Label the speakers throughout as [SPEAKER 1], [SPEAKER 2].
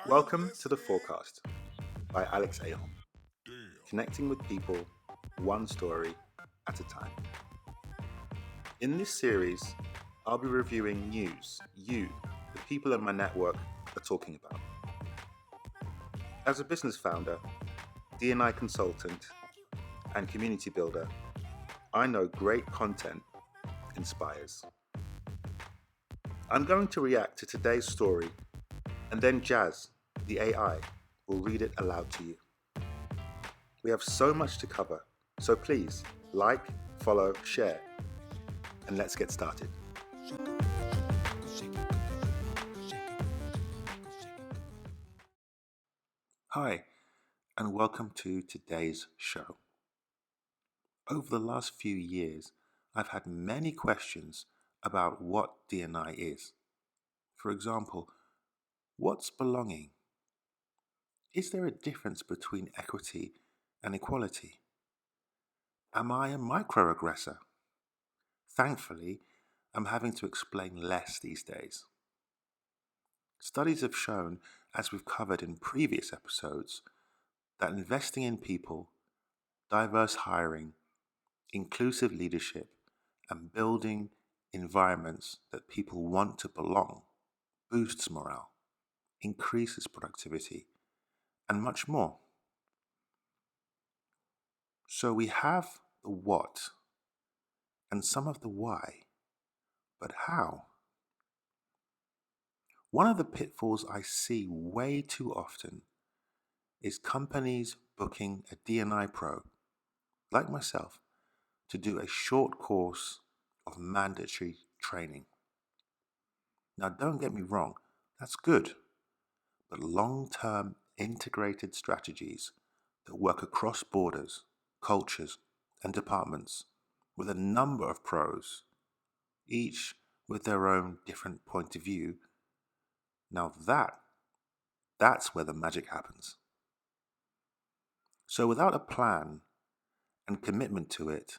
[SPEAKER 1] Welcome to The Forecast by Alex Ahom, connecting with people one story at a time. In this series, I'll be reviewing news the people in my network, are talking about. As a business founder, D&I consultant, and community builder, I know great content inspires. I'm going to react to today's story, and then Jazz, the AI, will read it aloud to you. We have so much to cover, so please like, follow, share, and let's get started. Hi, and welcome to today's show. Over the last few years, I've had many questions about what D&I is. For example, what's belonging? Is there a difference between equity and equality? Am I a microaggressor? Thankfully, I'm having to explain less these days. Studies have shown, as we've covered in previous episodes, that investing in people, diverse hiring, inclusive leadership, and building environments that people want to belong boosts morale, increases productivity, and much more. So we have the what and some of the why, but how? One of the pitfalls I see way too often is companies booking a D&I pro, like myself, to do a short course of mandatory training. Now, don't get me wrong, that's good, but long-term integrated strategies that work across borders, cultures, and departments with a number of pros, each with their own different point of view, now that's where the magic happens. So without a plan and commitment to it,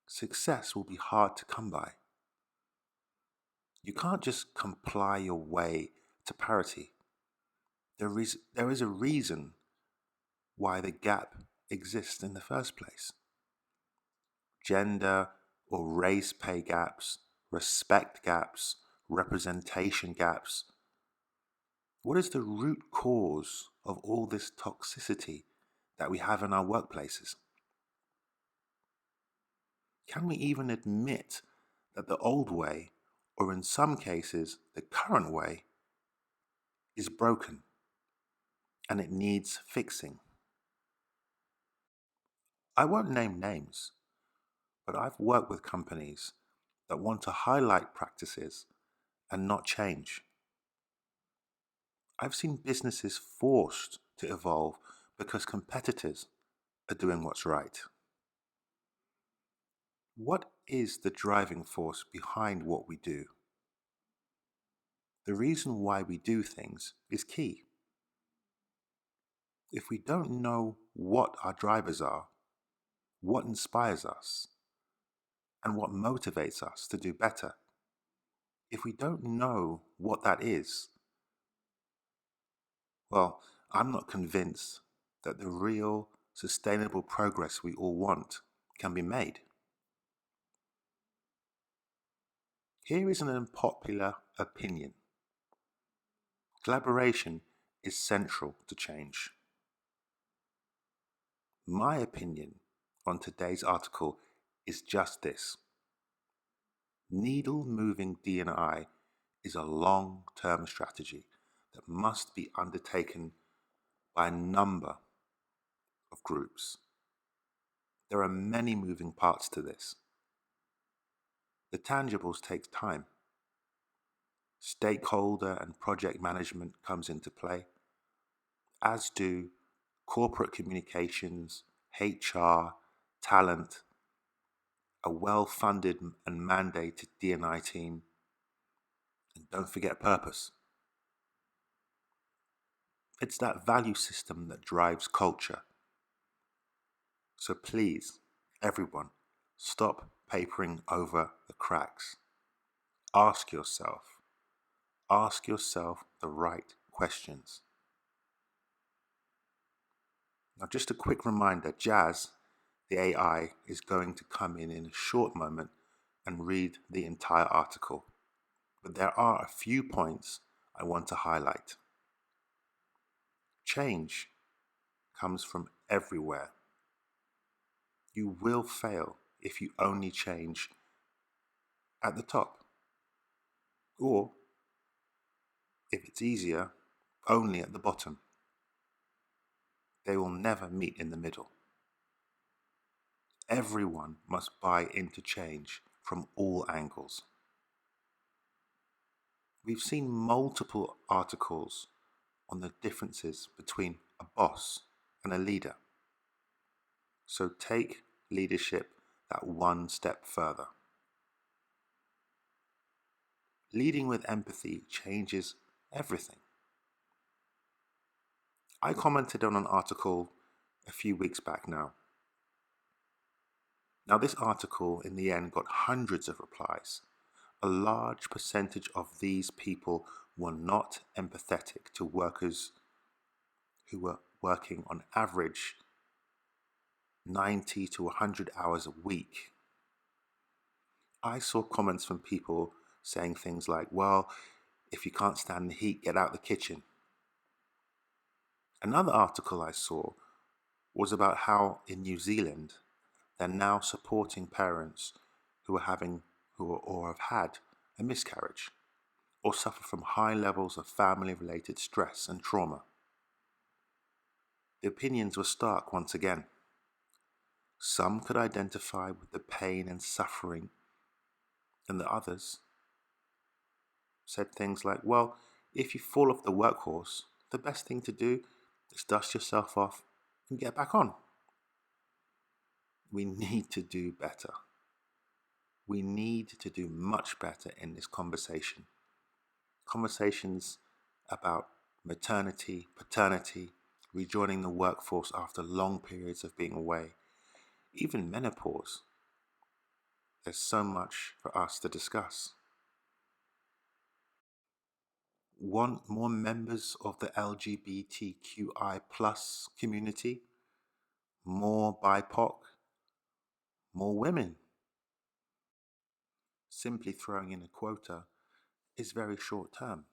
[SPEAKER 1] success will be hard to come by. You can't just comply your way to parity. There is a reason why the gap exists in the first place. Gender or race pay gaps, respect gaps, representation gaps. What is the root cause of all this toxicity that we have in our workplaces? Can we even admit that the old way, or in some cases the current way, is broken and it needs fixing? I won't name names, but I've worked with companies that want to highlight practices and not change. I've seen businesses forced to evolve because competitors are doing what's right. What is the driving force behind what we do? The reason why we do things is key. If we don't know what our drivers are, what inspires us, and what motivates us to do better, if we don't know what that is, well, I'm not convinced that the real sustainable progress we all want can be made. Here is an unpopular opinion. Collaboration is central to change. My opinion on today's article is just this. Needle-moving D&I is a long-term strategy that must be undertaken by a number of groups. There are many moving parts to this. The tangibles take time. Stakeholder and project management comes into play, as do corporate communications, HR, talent, a well-funded and mandated D&I team, and don't forget purpose. It's that value system that drives culture. So please, everyone, stop papering over the cracks. Ask yourself the right questions. Now, just a quick reminder, Jazz, the AI, is going to come in a short moment and read the entire article. But there are a few points I want to highlight. Change comes from everywhere. You will fail if you only change at the top. Or, if it's easier, only at the bottom. They will never meet in the middle. Everyone must buy into change from all angles. We've seen multiple articles on the differences between a boss and a leader. So take leadership that one step further. Leading with empathy changes everything. I commented on an article a few weeks back now. Now, this article in the end got hundreds of replies. A large percentage of these people were not empathetic to workers who were working on average 90 to 100 hours a week. I saw comments from people saying things like, well, if you can't stand the heat, get out the kitchen. Another article I saw was about how in New Zealand they're now supporting parents who have had a miscarriage or suffer from high levels of family-related stress and trauma. The opinions were stark once again. Some could identify with the pain and suffering, and the others said things like, well, if you fall off the workhorse, the best thing to do is dust yourself off and get back on. We need to do better. We need to do much better in this conversation. Conversations about maternity, paternity, rejoining the workforce after long periods of being away, even menopause. There's so much for us to discuss. Want more members of the LGBTQI plus community? More BIPOC? More women? Simply throwing in a quota is very short term.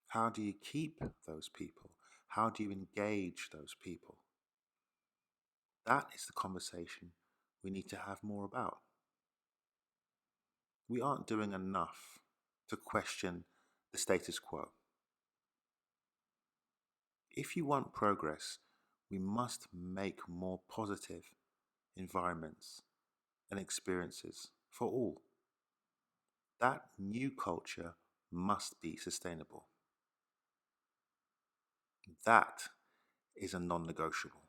[SPEAKER 1] How do you keep those people? How do you engage those people? That is the conversation we need to have more about. We aren't doing enough to question the status quo. If you want progress, we must make more positive environments and experiences for all. That new culture must be sustainable. That is a non-negotiable.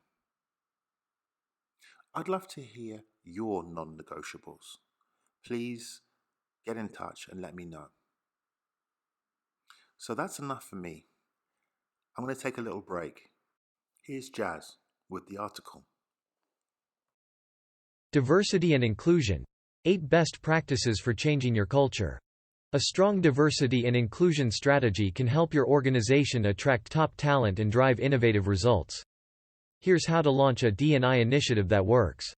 [SPEAKER 1] I'd love to hear your non-negotiables. Please get in touch and let me know. So that's enough for me. I'm going to take a little break. Here's Jazz with the article.
[SPEAKER 2] Diversity and inclusion. 8 best practices for changing your culture. A strong diversity and inclusion strategy can help your organization attract top talent and drive innovative results. Here's how to launch a D&I initiative that works.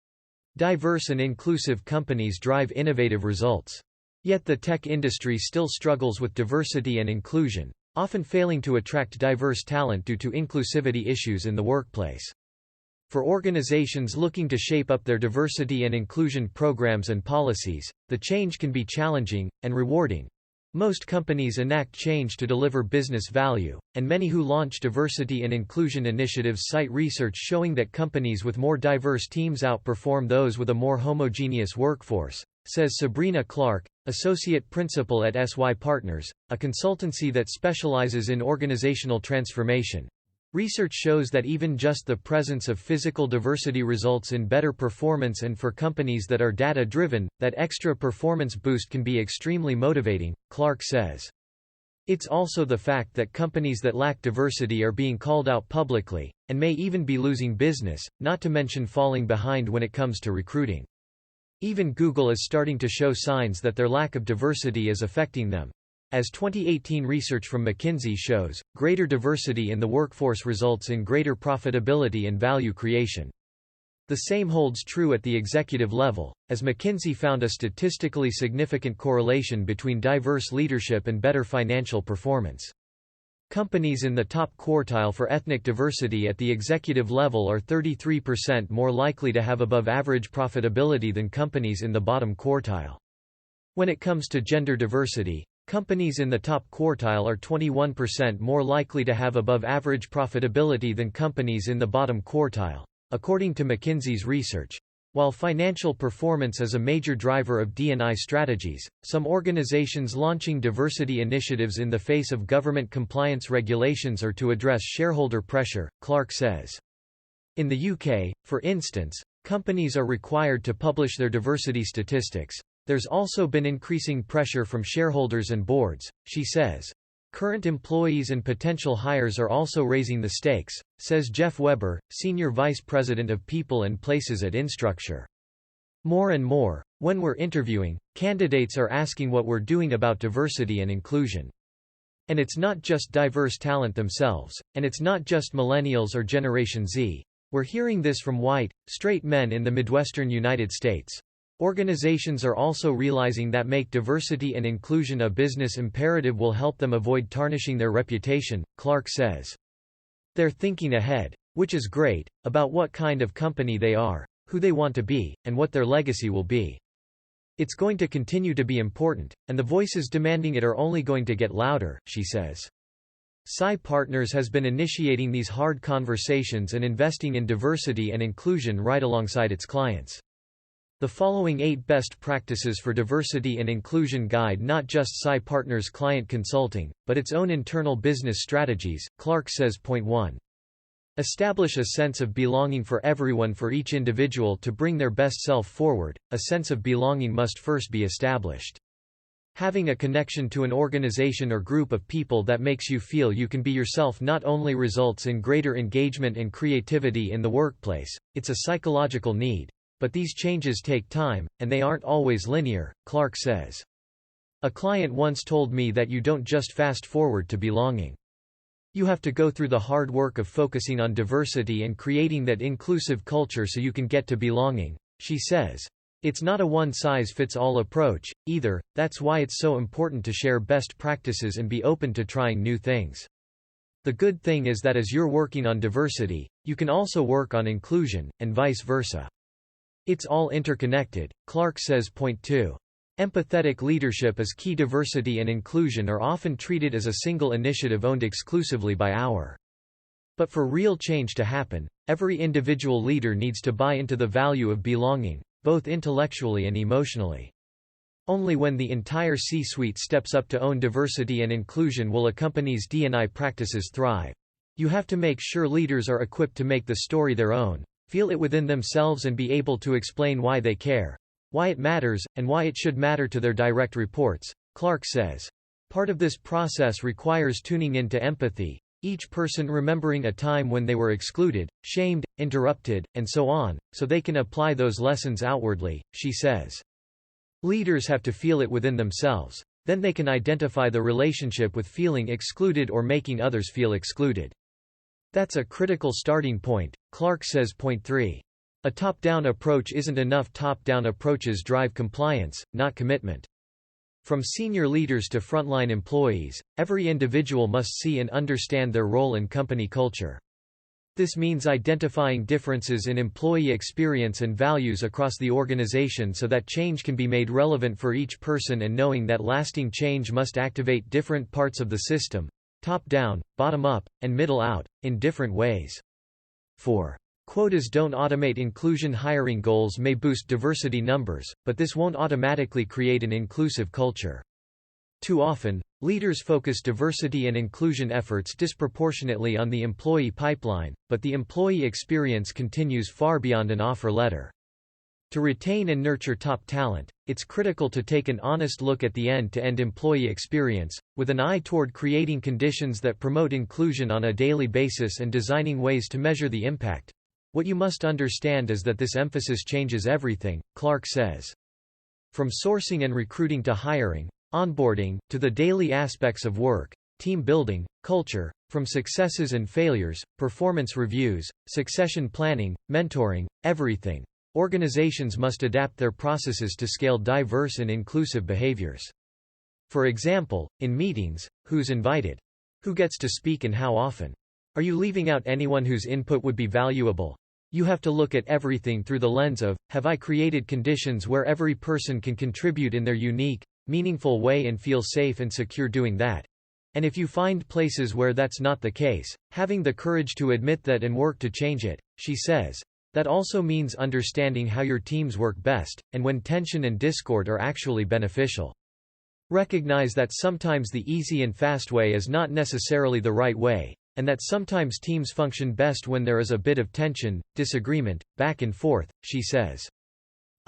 [SPEAKER 2] Diverse and inclusive companies drive innovative results. Yet the tech industry still struggles with diversity and inclusion, often failing to attract diverse talent due to inclusivity issues in the workplace. For organizations looking to shape up their diversity and inclusion programs and policies, the change can be challenging and rewarding. Most companies enact change to deliver business value, and many who launch diversity and inclusion initiatives cite research showing that companies with more diverse teams outperform those with a more homogeneous workforce, says Sabrina Clark, Associate Principal at SY Partners, a consultancy that specializes in organizational transformation. Research shows that even just the presence of physical diversity results in better performance, and for companies that are data-driven, that extra performance boost can be extremely motivating, Clark says. It's also the fact that companies that lack diversity are being called out publicly, and may even be losing business, not to mention falling behind when it comes to recruiting. Even Google is starting to show signs that their lack of diversity is affecting them. As 2018 research from McKinsey shows, greater diversity in the workforce results in greater profitability and value creation. The same holds true at the executive level, as McKinsey found a statistically significant correlation between diverse leadership and better financial performance. Companies in the top quartile for ethnic diversity at the executive level are 33% more likely to have above-average profitability than companies in the bottom quartile. When it comes to gender diversity, companies in the top quartile are 21% more likely to have above-average profitability than companies in the bottom quartile, according to McKinsey's research. While financial performance is a major driver of D&I strategies, some organizations launching diversity initiatives in the face of government compliance regulations or to address shareholder pressure, Clark says. In the UK, for instance, companies are required to publish their diversity statistics. There's also been increasing pressure from shareholders and boards, she says. Current employees and potential hires are also raising the stakes, says Jeff Weber, Senior Vice President of People and Places at Instructure. More and more, when we're interviewing, candidates are asking what we're doing about diversity and inclusion. And it's not just diverse talent themselves, and it's not just millennials or Generation Z. We're hearing this from white, straight men in the Midwestern United States. Organizations are also realizing that make diversity and inclusion a business imperative will help them avoid tarnishing their reputation, Clark says. They're thinking ahead, which is great, about what kind of company they are, who they want to be, and what their legacy will be. It's going to continue to be important, and the voices demanding it are only going to get louder, she says. Psy Partners has been initiating these hard conversations and investing in diversity and inclusion right alongside its clients. The following 8 best practices for diversity and inclusion guide not just Psy Partners client consulting, but its own internal business strategies, Clark says. Point 1. Establish a sense of belonging for everyone. For each individual to bring their best self forward, a sense of belonging must first be established. Having a connection to an organization or group of people that makes you feel you can be yourself not only results in greater engagement and creativity in the workplace, it's a psychological need. But these changes take time, and they aren't always linear, Clark says. A client once told me that you don't just fast forward to belonging. You have to go through the hard work of focusing on diversity and creating that inclusive culture so you can get to belonging, she says. It's not a one-size-fits-all approach, either. That's why it's so important to share best practices and be open to trying new things. The good thing is that as you're working on diversity, you can also work on inclusion, and vice versa. It's all interconnected, Clark says. Point 2. Empathetic leadership is key. Diversity and inclusion are often treated as a single initiative owned exclusively by our. But for real change to happen, every individual leader needs to buy into the value of belonging, both intellectually and emotionally. Only when the entire C-suite steps up to own diversity and inclusion will a company's D&I practices thrive. You have to make sure leaders are equipped to make the story their own, feel it within themselves and be able to explain why they care, why it matters, and why it should matter to their direct reports, Clark says. Part of this process requires tuning into empathy, each person remembering a time when they were excluded, shamed, interrupted, and so on, so they can apply those lessons outwardly, she says. Leaders have to feel it within themselves, then they can identify the relationship with feeling excluded or making others feel excluded. That's a critical starting point, Clark says. Point 3. A top-down approach isn't enough. Top-down approaches drive compliance, not commitment. From senior leaders to frontline employees, every individual must see and understand their role in company culture. This means identifying differences in employee experience and values across the organization so that change can be made relevant for each person, and knowing that lasting change must activate different parts of the system, top down, bottom up, and middle out, in different ways. 4. Quotas don't automate inclusion. Hiring goals may boost diversity numbers, but this won't automatically create an inclusive culture. Too often, leaders focus diversity and inclusion efforts disproportionately on the employee pipeline, but the employee experience continues far beyond an offer letter. To retain and nurture top talent, it's critical to take an honest look at the end-to-end employee experience, with an eye toward creating conditions that promote inclusion on a daily basis and designing ways to measure the impact. What you must understand is that this emphasis changes everything, Clark says. From sourcing and recruiting to hiring, onboarding, to the daily aspects of work, team building, culture, from successes and failures, performance reviews, succession planning, mentoring, everything. Organizations must adapt their processes to scale diverse and inclusive behaviors. For example, in meetings, who's invited? Who gets to speak and how often? Are you leaving out anyone whose input would be valuable? You have to look at everything through the lens of, have I created conditions where every person can contribute in their unique, meaningful way and feel safe and secure doing that? And if you find places where that's not the case, having the courage to admit that and work to change it, she says. That also means understanding how your teams work best, and when tension and discord are actually beneficial. Recognize that sometimes the easy and fast way is not necessarily the right way, and that sometimes teams function best when there is a bit of tension, disagreement, back and forth, she says.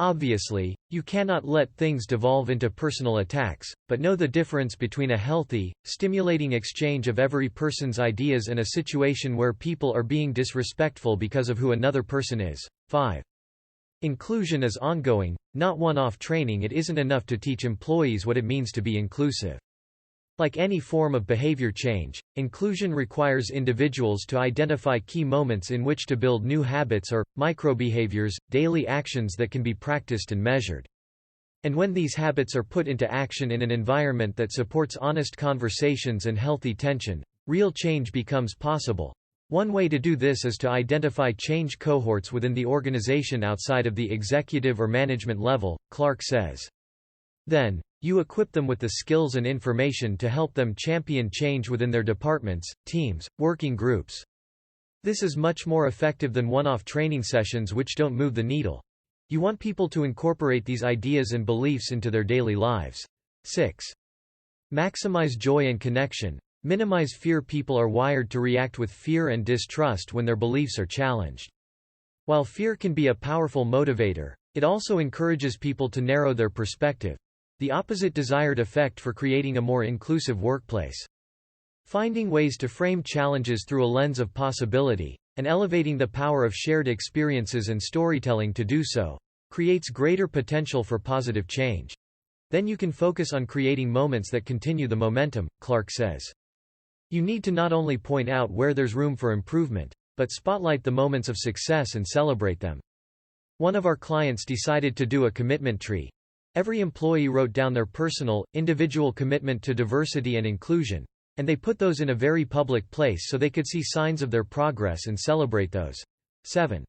[SPEAKER 2] Obviously, you cannot let things devolve into personal attacks, but know the difference between a healthy, stimulating exchange of every person's ideas and a situation where people are being disrespectful because of who another person is. 5. Inclusion is ongoing, not one-off training. It isn't enough to teach employees what it means to be inclusive. Like any form of behavior change, inclusion requires individuals to identify key moments in which to build new habits or microbehaviors, daily actions that can be practiced and measured. And when these habits are put into action in an environment that supports honest conversations and healthy tension, real change becomes possible. One way to do this is to identify change cohorts within the organization outside of the executive or management level, Clark says. Then, you equip them with the skills and information to help them champion change within their departments, teams, working groups. This is much more effective than one-off training sessions which don't move the needle. You want people to incorporate these ideas and beliefs into their daily lives. 6. Maximize joy and connection. Minimize fear. People are wired to react with fear and distrust when their beliefs are challenged. While fear can be a powerful motivator, it also encourages people to narrow their perspective. The opposite desired effect for creating a more inclusive workplace. Finding ways to frame challenges through a lens of possibility, and elevating the power of shared experiences and storytelling to do so, creates greater potential for positive change. Then you can focus on creating moments that continue the momentum, Clark says. You need to not only point out where there's room for improvement, but spotlight the moments of success and celebrate them. One of our clients decided to do a commitment tree. Every employee wrote down their personal, individual commitment to diversity and inclusion, and they put those in a very public place so they could see signs of their progress and celebrate those. 7.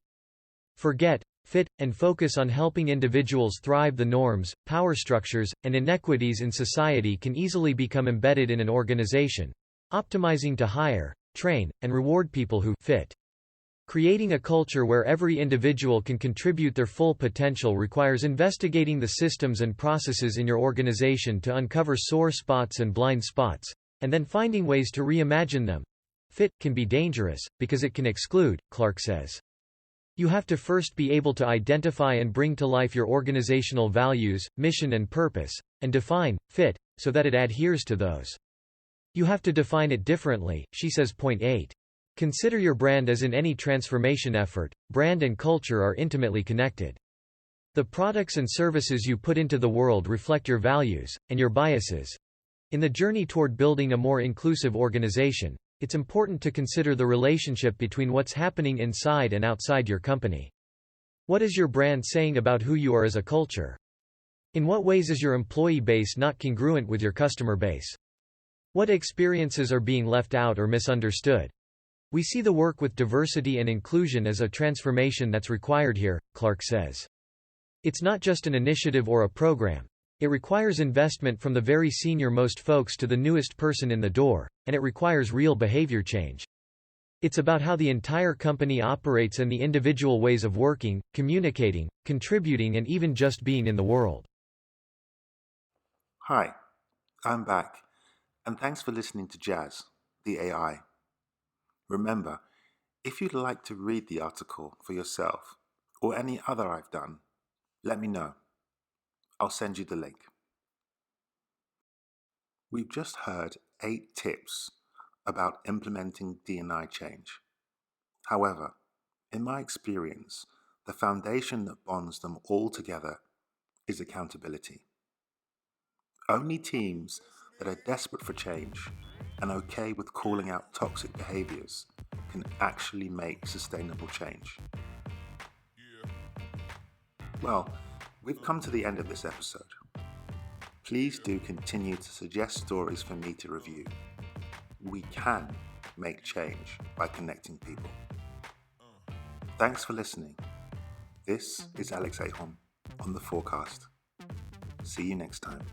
[SPEAKER 2] Forget, fit, and focus on helping individuals thrive. The norms, power structures, and inequities in society can easily become embedded in an organization. Optimizing to hire, train, and reward people who fit. Creating a culture where every individual can contribute their full potential requires investigating the systems and processes in your organization to uncover sore spots and blind spots, and then finding ways to reimagine them. Fit can be dangerous, because it can exclude, Clark says. You have to first be able to identify and bring to life your organizational values, mission and purpose, and define fit, so that it adheres to those. You have to define it differently, she says. Point 8. Consider your brand. As in any transformation effort, brand and culture are intimately connected. The products and services you put into the world reflect your values, and your biases. In the journey toward building a more inclusive organization, it's important to consider the relationship between what's happening inside and outside your company. What is your brand saying about who you are as a culture? In what ways is your employee base not congruent with your customer base? What experiences are being left out or misunderstood? We see the work with diversity and inclusion as a transformation that's required here, Clark says. It's not just an initiative or a program. It requires investment from the very senior-most folks to the newest person in the door, and it requires real behavior change. It's about how the entire company operates and the individual ways of working, communicating, contributing, and even just being in the world.
[SPEAKER 1] Hi, I'm back, and thanks for listening to Jazz, the AI. Remember, if you'd like to read the article for yourself, or any other I've done, let me know. I'll send you the link. We've just heard 8 tips about implementing D&I change. However, in my experience, the foundation that bonds them all together is accountability. Only teams that are desperate for change and okay with calling out toxic behaviors can actually make sustainable change. Well, we've come to the end of this episode. Please do continue to suggest stories for me to review. We can make change by connecting people. Thanks for listening. This is Alex Ahom on The Forecast. See you next time.